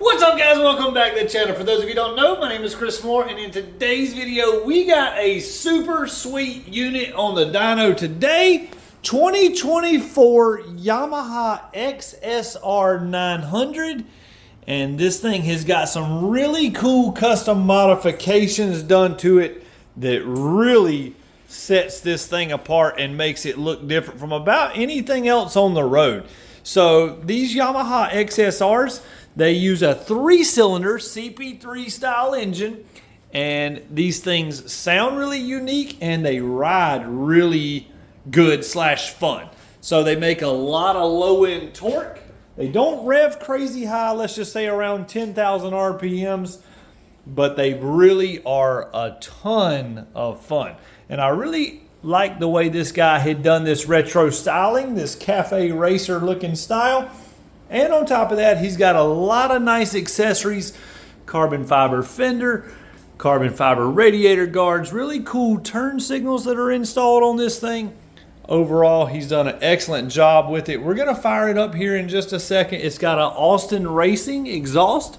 What's up, guys? Welcome back to the channel. For those of you who don't know, my name is Chris Moore, and in today's video we got a super sweet unit on the dyno today. 2024 Yamaha XSR 900, and this thing has got some really cool custom modifications done to it that really sets this thing apart and makes it look different from about anything else on the road. So these Yamaha XSRs, they use a 3-cylinder CP3 style engine, and these things sound really unique and they ride really good slash fun. So they make a lot of low-end torque. They don't rev crazy high, let's just say around 10,000 RPMs, but they really are a ton of fun. And I really like the way this guy had done this retro styling, this cafe racer looking style. And on top of that, he's got a lot of nice accessories, carbon fiber fender, carbon fiber radiator guards, really cool turn signals that are installed on this thing. Overall, he's done an excellent job with it. We're gonna fire it up here in just a second. It's got an Austin Racing exhaust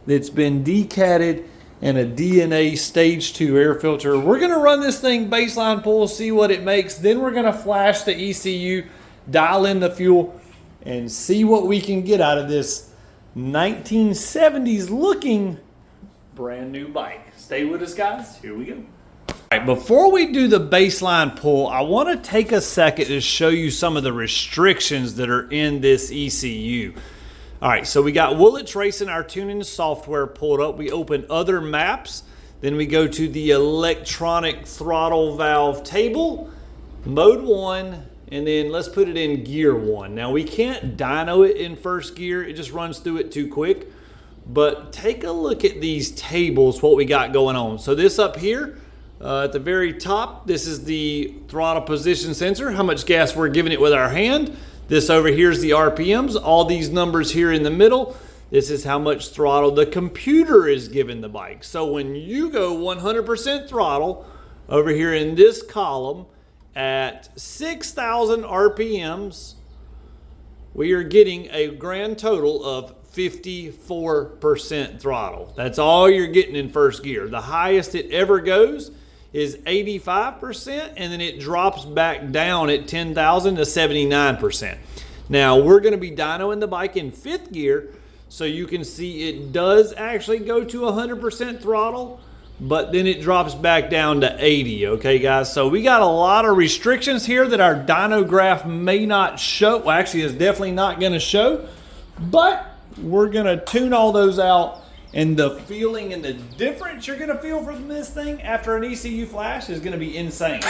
that's been decatted and a DNA stage 2 air filter. We're gonna run this thing baseline pull, see what it makes. Then we're gonna flash the ECU, dial in the fuel, and see what we can get out of this 1970s looking brand new bike. Stay with us, guys. Here we go. All right, before we do the baseline pull, I want to take a second to show you some of the restrictions that are in this ECU. All right, so we got Woolits Racing, our tuning software pulled up. We open other maps. Then we go to the electronic throttle valve table, mode 1, and then let's put it in gear 1. Now we can't dyno it in first gear. It just runs through it too quick. But take a look at these tables, what we got going on. So this up here, at the very top, this is the throttle position sensor, how much gas we're giving it with our hand. This over here is the RPMs. All these numbers here in the middle, this is how much throttle the computer is giving the bike. So when you go 100% throttle over here in this column at 6,000 RPMs, we are getting a grand total of 54% throttle. That's all you're getting in first gear. The highest it ever goes is 85%, and then it drops back down at 10,000 to 79%. Now we're going to be dynoing the bike in 5th gear, so you can see it does actually go to 100% throttle, but then it drops back down to 80, okay guys? So we got a lot of restrictions here that our dyno graph may not show. Well, actually it's definitely not going to show, but we're going to tune all those out, and the feeling and the difference you're going to feel from this thing after an ECU flash is going to be insane.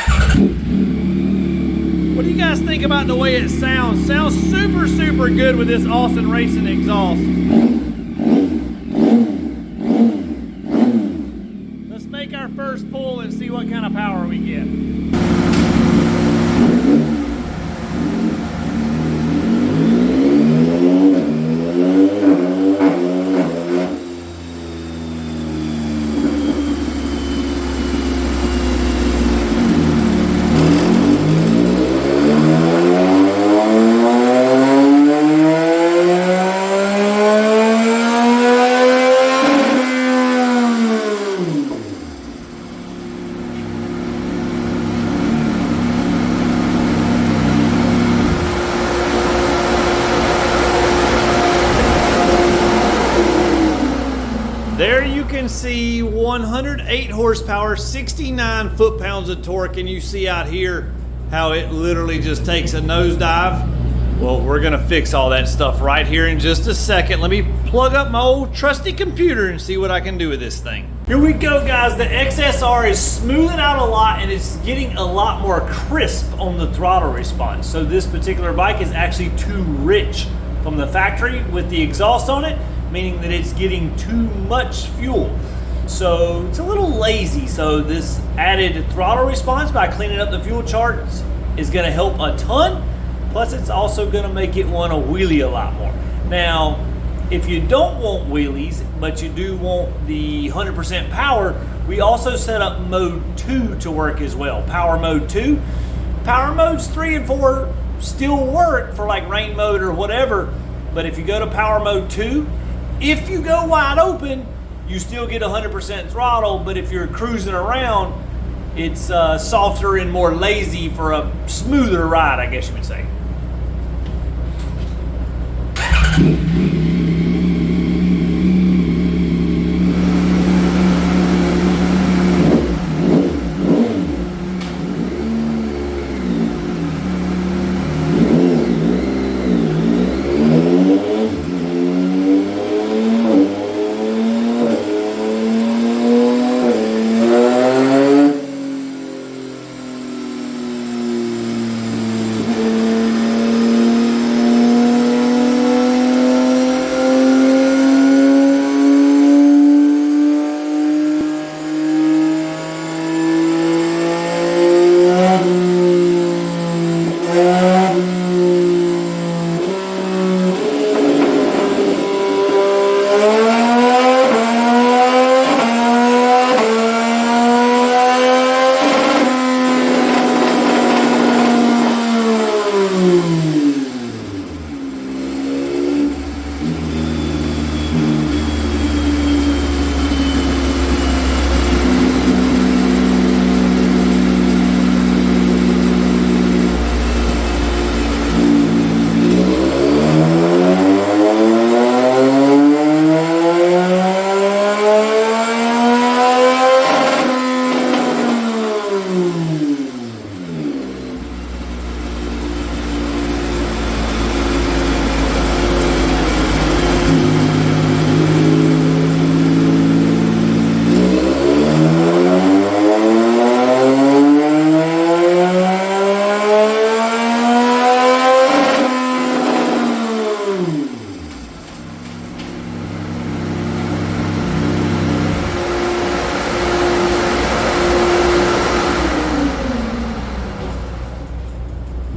What do you guys think about the way it sounds? Sounds super, super good with this Austin Racing exhaust. Let's make our first pull and see what kind of power we get. There you can see 108 horsepower, 69 foot-pounds of torque, and you see out here how it literally just takes a nosedive. Well, we're gonna fix all that stuff right here in just a second. Let me plug up my old trusty computer and see what I can do with this thing. Here we go, guys. The XSR is smoothing out a lot, and it's getting a lot more crisp on the throttle response. So this particular bike is actually too rich from the factory with the exhaust on it, meaning that it's getting too much fuel. So it's a little lazy. So this added throttle response by cleaning up the fuel charts is gonna help a ton. Plus it's also gonna make it want to wheelie a lot more. Now, if you don't want wheelies, but you do want the 100% power, we also set up mode 2 to work as well. Power mode 2. Power modes 3 and 4 still work for like rain mode or whatever, but if you go to power mode 2, If you go wide open, you still get 100% throttle, but if you're cruising around, it's softer and more lazy for a smoother ride, I guess you would say.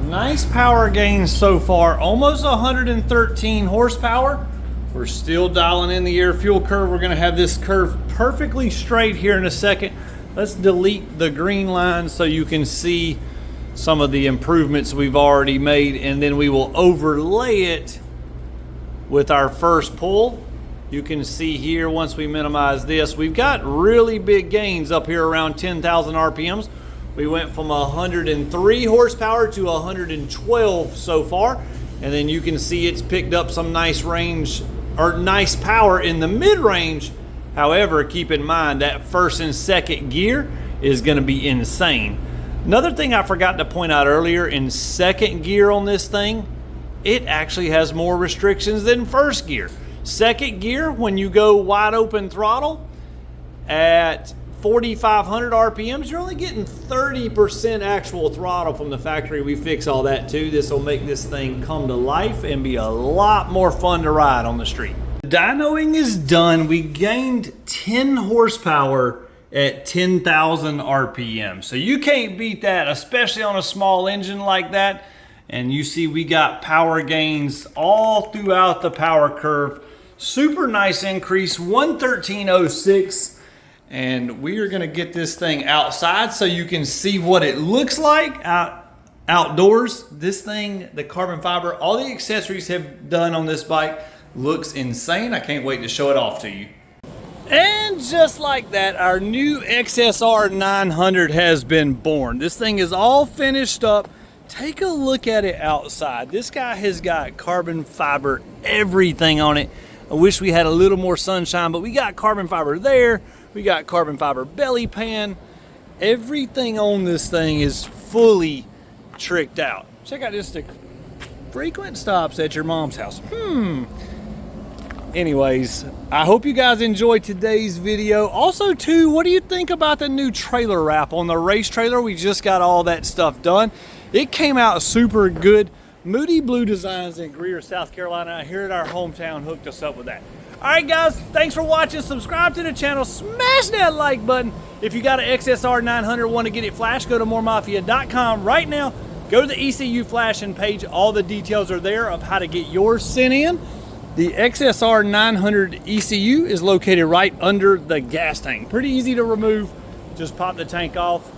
Nice power gains so far, almost 113 horsepower. We're still dialing in the air fuel curve. We're gonna have this curve perfectly straight here in a second. Let's delete the green line so you can see some of the improvements we've already made, and then we will overlay it with our first pull. You can see here, once we minimize this, we've got really big gains up here around 10,000 RPMs. We went from 103 horsepower to 112 so far. And then you can see it's picked up some nice range, or nice power in the mid-range. However, keep in mind that first and second gear is gonna be insane. Another thing I forgot to point out earlier, in second gear on this thing, it actually has more restrictions than first gear. Second gear, when you go wide open throttle at 4,500 RPMs, you're only getting 30% actual throttle from the factory. We fix all that too. This will make this thing come to life and be a lot more fun to ride on the street. The dynoing is done. We gained 10 horsepower at 10,000 RPM. So you can't beat that, especially on a small engine like that. And you see we got power gains all throughout the power curve. Super nice increase, 113.06. And we are gonna get this thing outside so you can see what it looks like outdoors. This thing, the carbon fiber, all the accessories have done on this bike looks insane. I can't wait to show it off to you. And just like that, our new XSR 900 has been born. This thing is all finished up. Take a look at it outside. This guy has got carbon fiber everything on it. I wish we had a little more sunshine, but we got carbon fiber there. We got carbon fiber belly pan. Everything on this thing is fully tricked out. Check out this sticker. Frequent stops at your mom's house. Anyways, I hope you guys enjoyed today's video. Also too, what do you think about the new trailer wrap on the race trailer? We just got all that stuff done. It came out super good. Moody Blue Designs in Greer, South Carolina, here at our hometown, hooked us up with that. All right, guys, thanks for watching. Subscribe to the channel. Smash that like button. If you got an XSR 900, want to get it flashed, go to moremafia.com right now. Go to the ECU Flashing page. All the details are there of how to get yours sent in. The XSR 900 ECU is located right under the gas tank. Pretty easy to remove. Just pop the tank off.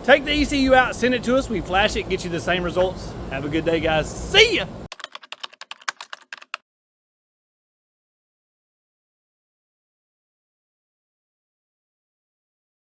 Take the ECU out, send it to us. We flash it, get you the same results. Have a good day, guys. See ya.